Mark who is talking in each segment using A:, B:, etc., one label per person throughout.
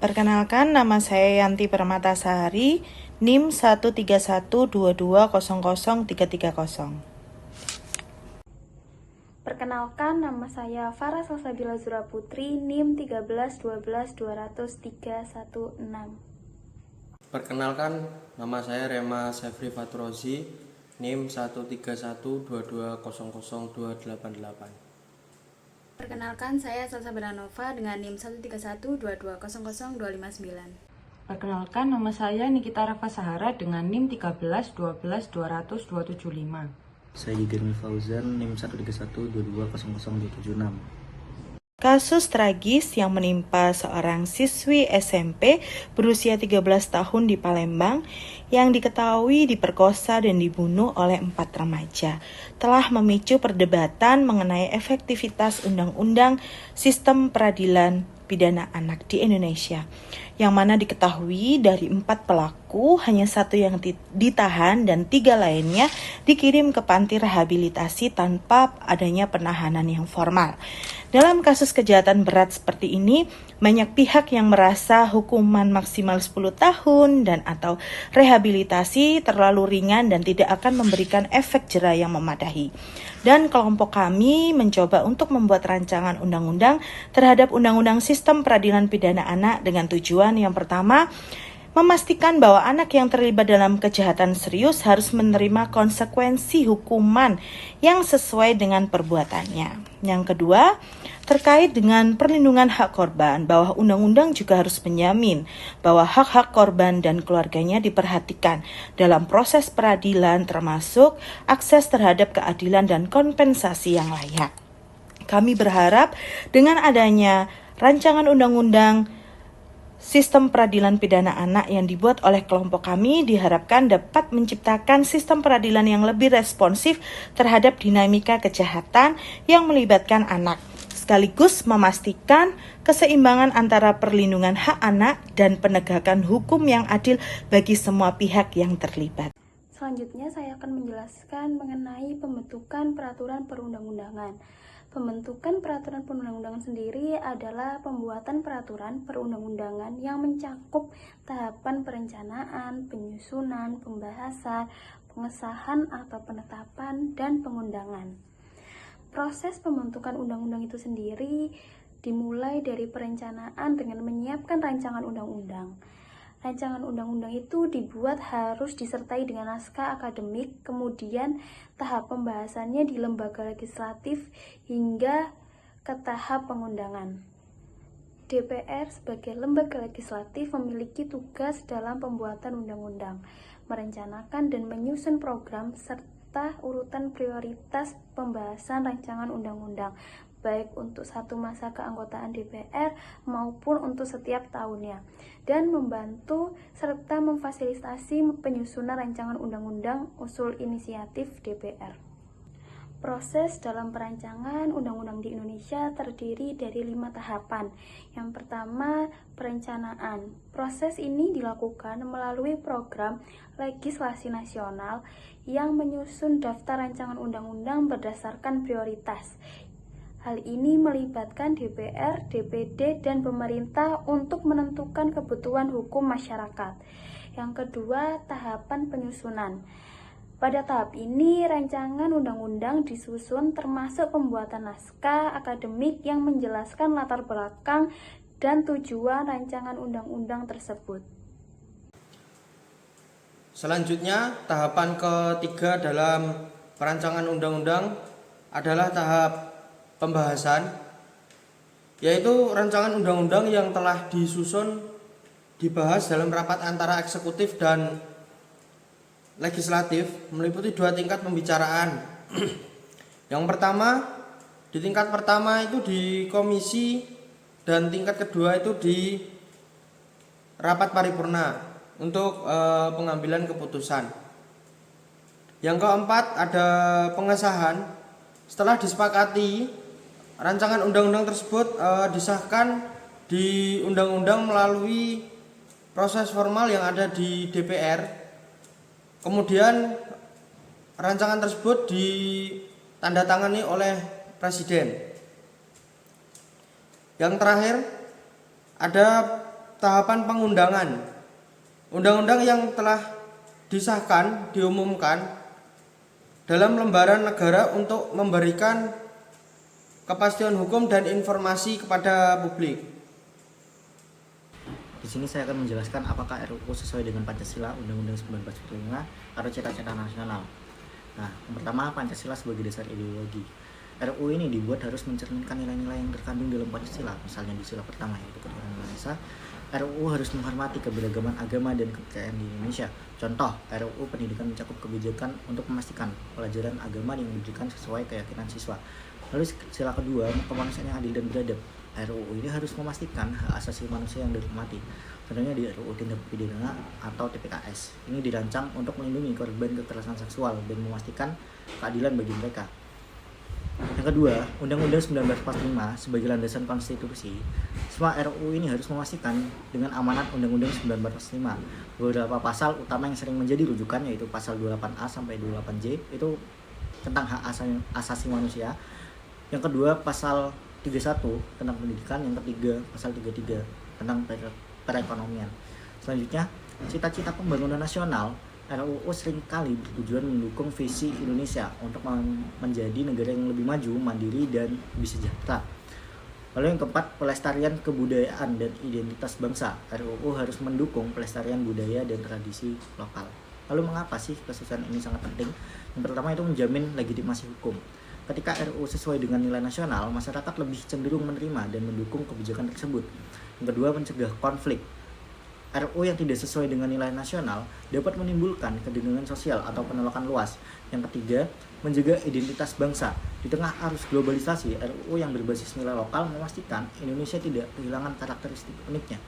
A: Perkenalkan, nama saya Yanti Permatasari, NIM 13122000330.
B: Perkenalkan, nama saya Farah Salsabila Zura Putri, NIM 131212316.
C: Perkenalkan, nama saya Rema Sefri Fatrozi, NIM 13122000288.
D: Perkenalkan, saya Salsa Beranova dengan NIM 13122000259.
E: Perkenalkan, nama saya Nikita Rafa Sahara dengan NIM 13121200275.
F: Saya Gigermi Fauzan, NIM 13122000276.
A: Kasus tragis yang menimpa seorang siswi SMP berusia 13 tahun di Palembang yang diketahui diperkosa dan dibunuh oleh 4 remaja telah memicu perdebatan mengenai efektivitas undang-undang sistem peradilan pidana anak di Indonesia, yang mana diketahui dari 4 pelaku hanya 1 yang ditahan dan 3 lainnya dikirim ke panti rehabilitasi tanpa adanya penahanan yang formal. Dalam kasus kejahatan berat seperti ini, banyak pihak yang merasa hukuman maksimal 10 tahun dan atau rehabilitasi terlalu ringan dan tidak akan memberikan efek jera yang memadahi. Dan kelompok kami mencoba untuk membuat rancangan undang-undang terhadap Undang-Undang Sistem Peradilan Pidana Anak dengan tujuan yang pertama, memastikan bahwa anak yang terlibat dalam kejahatan serius harus menerima konsekuensi hukuman yang sesuai dengan perbuatannya. Yang kedua, terkait dengan perlindungan hak korban, bahwa undang-undang juga harus menjamin bahwa hak-hak korban dan keluarganya diperhatikan dalam proses peradilan, termasuk akses terhadap keadilan dan kompensasi yang layak. Kami berharap dengan adanya rancangan undang-undang Sistem Peradilan Pidana Anak yang dibuat oleh kelompok kami diharapkan dapat menciptakan sistem peradilan yang lebih responsif terhadap dinamika kejahatan yang melibatkan anak, sekaligus memastikan keseimbangan antara perlindungan hak anak dan penegakan hukum yang adil bagi semua pihak yang terlibat.
B: Selanjutnya saya akan menjelaskan mengenai pembentukan peraturan perundang-undangan. Pembentukan peraturan perundang-undangan sendiri adalah pembuatan peraturan perundang-undangan yang mencakup tahapan perencanaan, penyusunan, pembahasan, pengesahan atau penetapan, dan pengundangan. Proses pembentukan undang-undang itu sendiri dimulai dari perencanaan dengan menyiapkan rancangan undang-undang. Rancangan undang-undang itu dibuat harus disertai dengan naskah akademik, kemudian tahap pembahasannya di lembaga legislatif hingga ke tahap pengundangan. DPR sebagai lembaga legislatif memiliki tugas dalam pembuatan undang-undang, merencanakan dan menyusun program serta urutan prioritas pembahasan rancangan undang-undang, baik untuk satu masa keanggotaan DPR maupun untuk setiap tahunnya, dan membantu serta memfasilitasi penyusunan rancangan undang-undang usul inisiatif DPR. Proses dalam perancangan undang-undang di Indonesia terdiri dari 5 tahapan. Yang pertama, perencanaan. Proses ini dilakukan melalui program legislasi nasional yang menyusun daftar rancangan undang-undang berdasarkan prioritas. Hal ini melibatkan DPR, DPD, dan pemerintah untuk menentukan kebutuhan hukum masyarakat. Yang kedua, tahapan penyusunan. Pada tahap ini, rancangan undang-undang disusun termasuk pembuatan naskah akademik yang menjelaskan latar belakang dan tujuan rancangan undang-undang tersebut.
C: Selanjutnya, tahapan ketiga dalam perancangan undang-undang adalah tahap pembahasan, yaitu rancangan undang-undang yang telah disusun dibahas dalam rapat antara eksekutif dan legislatif, meliputi 2 tingkat pembicaraan. Yang pertama, di tingkat pertama itu di komisi, dan tingkat kedua itu di rapat paripurna untuk pengambilan keputusan. Yang keempat, ada pengesahan. Setelah disepakati, rancangan undang-undang tersebut disahkan di undang-undang melalui proses formal yang ada di DPR. Kemudian rancangan tersebut ditandatangani oleh Presiden. Yang terakhir, ada tahapan pengundangan. Undang-undang yang telah disahkan diumumkan dalam lembaran negara untuk memberikan kepastian hukum dan informasi kepada publik.
F: Di sini saya akan menjelaskan apakah RUU sesuai dengan Pancasila, Undang-Undang 1945, atau cita-cita nasional. Nah, yang pertama, Pancasila sebagai dasar ideologi. RUU ini dibuat harus mencerminkan nilai-nilai yang terkandung dalam Pancasila. Misalnya di sila pertama, yaitu ketuhanan Maha Esa. RUU harus menghormati keberagaman agama dan kepercayaan di Indonesia. Contoh, RUU pendidikan mencakup kebijakan untuk memastikan pelajaran agama yang diberikan sesuai keyakinan siswa. Lalu sila kedua, kemanusiaan yang adil dan beradab. RUU ini harus memastikan hak asasi manusia yang dihormati. Contohnya di RUU Tindak Pidana atau TPKS. Ini dirancang untuk melindungi korban kekerasan seksual dan memastikan keadilan bagi mereka. Yang kedua, Undang-Undang 1945 sebagai landasan konstitusi. Semua RUU ini harus memastikan dengan amanat Undang-Undang 1945. Beberapa pasal utama yang sering menjadi rujukan yaitu pasal 28A sampai 28J itu tentang hak asasi manusia. Yang kedua, pasal 31 tentang pendidikan. Yang ketiga, pasal 33 tentang perekonomian. Selanjutnya, cita-cita pembangunan nasional. RUU seringkali bertujuan mendukung visi Indonesia untuk menjadi negara yang lebih maju, mandiri, dan lebih sejahtera. Lalu yang keempat, pelestarian kebudayaan dan identitas bangsa. RUU harus mendukung pelestarian budaya dan tradisi lokal. Lalu mengapa sih kesusahan ini sangat penting? Yang pertama itu menjamin legitimasi hukum. Ketika RUU sesuai dengan nilai nasional, masyarakat lebih cenderung menerima dan mendukung kebijakan tersebut. Yang kedua, mencegah konflik. RUU yang tidak sesuai dengan nilai nasional dapat menimbulkan ketegangan sosial atau penolakan luas. Yang ketiga, menjaga identitas bangsa. Di tengah arus globalisasi, RUU yang berbasis nilai lokal memastikan Indonesia tidak kehilangan karakteristik uniknya.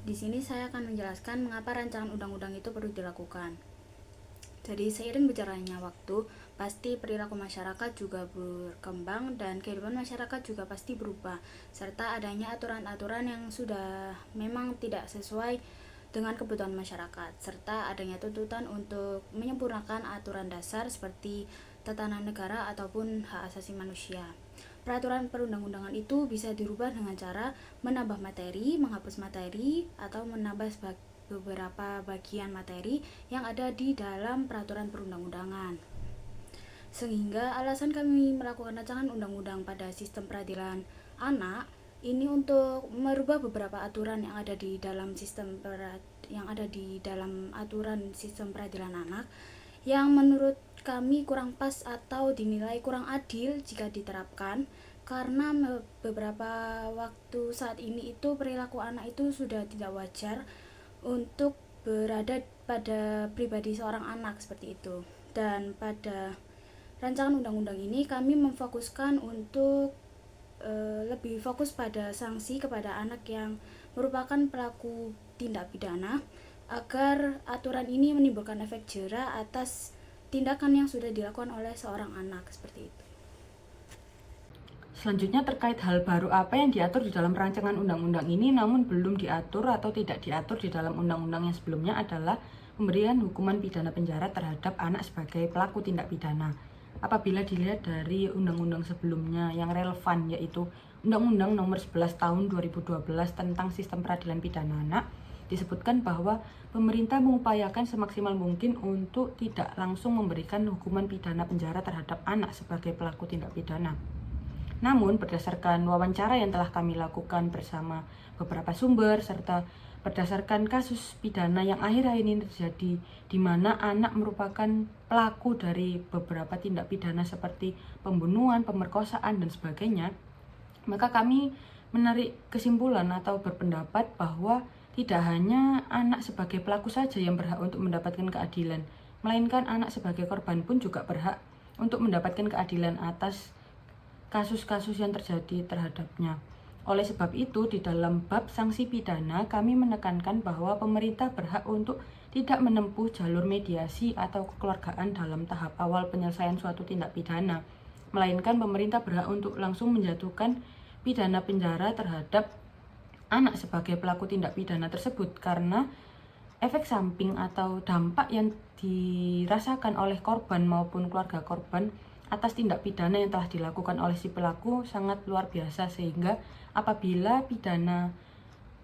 D: Di sini saya akan menjelaskan mengapa rancangan undang-undang itu perlu dilakukan. Jadi seiring berjalannya waktu, pasti perilaku masyarakat juga berkembang dan kehidupan masyarakat juga pasti berubah, serta adanya aturan-aturan yang sudah memang tidak sesuai dengan kebutuhan masyarakat, serta adanya tuntutan untuk menyempurnakan aturan dasar seperti tatanan negara ataupun hak asasi manusia. Peraturan perundang-undangan itu bisa dirubah dengan cara menambah materi, menghapus materi, atau menambah beberapa bagian materi yang ada di dalam peraturan perundang-undangan. Sehingga alasan kami melakukan rancangan undang-undang pada sistem peradilan anak ini untuk merubah beberapa aturan yang ada di dalam aturan sistem peradilan anak yang menurut kami kurang pas atau dinilai kurang adil jika diterapkan, karena beberapa waktu saat ini itu perilaku anak itu sudah tidak wajar untuk berada pada pribadi seorang anak seperti itu. Dan pada rancangan undang-undang ini kami memfokuskan untuk lebih fokus pada sanksi kepada anak yang merupakan pelaku tindak pidana, agar aturan ini menimbulkan efek jera atas tindakan yang sudah dilakukan oleh seorang anak seperti itu.
E: Selanjutnya terkait hal baru apa yang diatur di dalam rancangan undang-undang ini namun belum diatur atau tidak diatur di dalam undang-undang yang sebelumnya adalah pemberian hukuman pidana penjara terhadap anak sebagai pelaku tindak pidana. Apabila dilihat dari undang-undang sebelumnya yang relevan, yaitu Undang-Undang Nomor 11 Tahun 2012 tentang Sistem Peradilan Pidana Anak, disebutkan bahwa pemerintah mengupayakan semaksimal mungkin untuk tidak langsung memberikan hukuman pidana penjara terhadap anak sebagai pelaku tindak pidana. Namun berdasarkan wawancara yang telah kami lakukan bersama beberapa sumber serta berdasarkan kasus pidana yang akhir-akhir ini terjadi di mana anak merupakan pelaku dari beberapa tindak pidana seperti pembunuhan, pemerkosaan dan sebagainya, maka kami menarik kesimpulan atau berpendapat bahwa tidak hanya anak sebagai pelaku saja yang berhak untuk mendapatkan keadilan, melainkan anak sebagai korban pun juga berhak untuk mendapatkan keadilan atas kasus-kasus yang terjadi terhadapnya. Oleh sebab itu, di dalam bab sanksi pidana, kami menekankan bahwa pemerintah berhak untuk tidak menempuh jalur mediasi atau kekeluargaan dalam tahap awal penyelesaian suatu tindak pidana, melainkan pemerintah berhak untuk langsung menjatuhkan pidana penjara terhadap anak sebagai pelaku tindak pidana tersebut, karena efek samping atau dampak yang dirasakan oleh korban maupun keluarga korban atas tindak pidana yang telah dilakukan oleh si pelaku sangat luar biasa, sehingga apabila pidana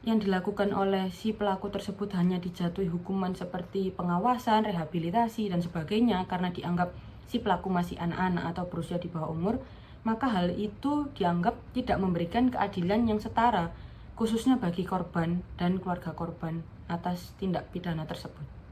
E: yang dilakukan oleh si pelaku tersebut hanya dijatuhi hukuman seperti pengawasan, rehabilitasi, dan sebagainya karena dianggap si pelaku masih anak-anak atau berusia di bawah umur, maka hal itu dianggap tidak memberikan keadilan yang setara, khususnya bagi korban dan keluarga korban atas tindak pidana tersebut.